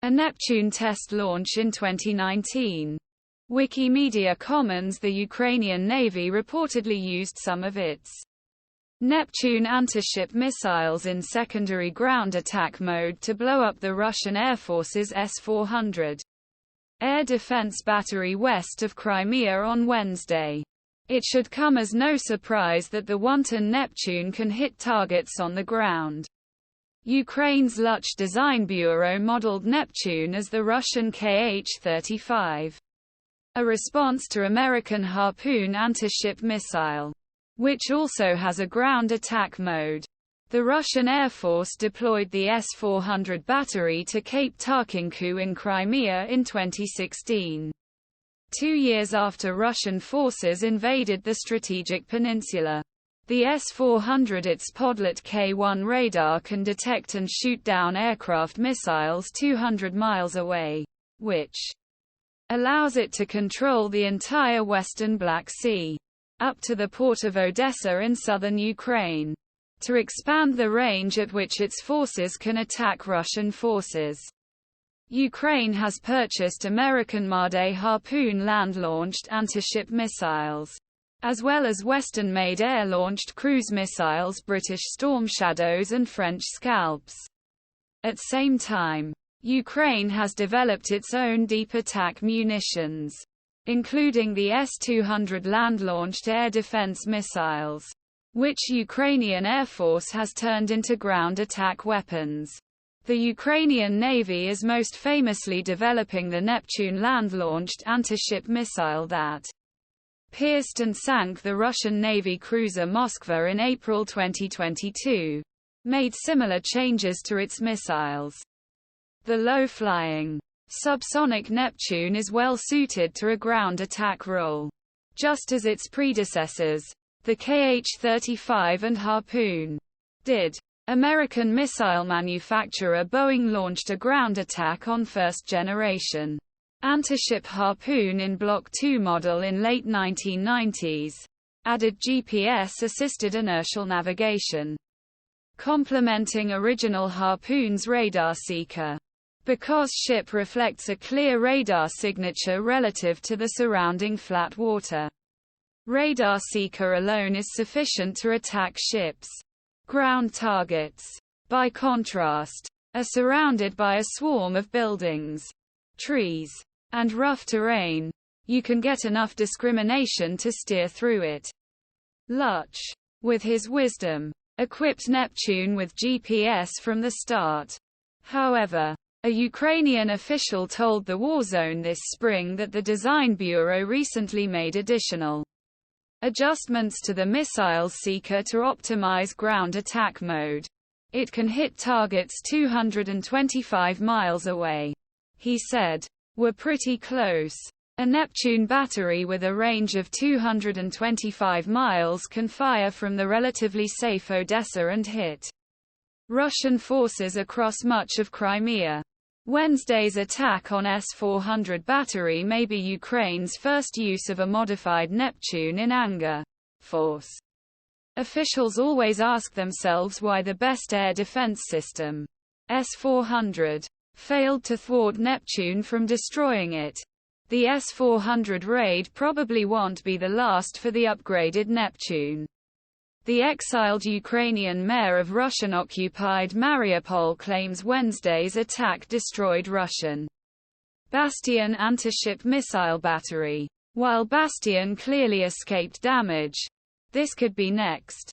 a Neptune test launch in 2019. Wikimedia Commons The Ukrainian Navy reportedly used some of its Neptune anti-ship missiles in secondary ground attack mode to blow up the Russian Air Force's S-400 air defense battery west of Crimea on Wednesday. It should come as no surprise that the wanton Neptune can hit targets on the ground. Ukraine's Luch Design Bureau modeled Neptune as the Russian Kh-35, a response to American Harpoon anti-ship missile, which also has a ground attack mode. The Russian Air Force deployed the S-400 battery to Cape Tarkhankut in Crimea in 2016. 2 years after Russian forces invaded the strategic peninsula. The S-400, its Podlet K1 radar, can detect and shoot down aircraft missiles 200 miles away, which allows it to control the entire western Black Sea, up to the port of Odessa in southern Ukraine, to expand the range at which its forces can attack Russian forces. Ukraine has purchased American-made Harpoon land-launched anti-ship missiles, as well as Western-made air-launched cruise missiles, British Storm Shadows and French SCALPs. At same time, Ukraine has developed its own deep attack munitions, including the S-200 land-launched air defense missiles, which Ukrainian Air Force has turned into ground attack weapons. The Ukrainian Navy is most famously developing the Neptune land-launched anti-ship missile that pierced and sank the Russian Navy cruiser Moskva in April 2022, made similar changes to its missiles. The low-flying, subsonic Neptune is well suited to a ground attack role, just as its predecessors, the Kh-35 and Harpoon, did. American missile manufacturer Boeing launched a ground attack on first-generation anti-ship Harpoon in Block II model in late 1990s, added GPS-assisted inertial navigation, complementing original Harpoon's radar seeker. Because ship reflects a clear radar signature relative to the surrounding flat water, radar seeker alone is sufficient to attack ships. Ground targets, by contrast, are surrounded by a swarm of buildings, trees, and rough terrain. You can get enough discrimination to steer through it. Luch, with his wisdom, equipped Neptune with GPS from the start. However, a Ukrainian official told the Warzone this spring that the Design Bureau recently made additional adjustments to the missile's seeker to optimize ground attack mode. It can hit targets 225 miles away. He said, "We're pretty close. A Neptune battery with a range of 225 miles can fire from the relatively safe Odessa and hit Russian forces across much of Crimea." Wednesday's attack on S-400 battery may be Ukraine's first use of a modified Neptune in anger.Force. Officials always ask themselves why the best air defense system, S-400, failed to thwart Neptune from destroying it. The S-400 raid probably won't be the last for the upgraded Neptune. The exiled Ukrainian mayor of Russian-occupied Mariupol claims Wednesday's attack destroyed Russian Bastion anti-ship missile battery. While Bastion clearly escaped damage, this could be next.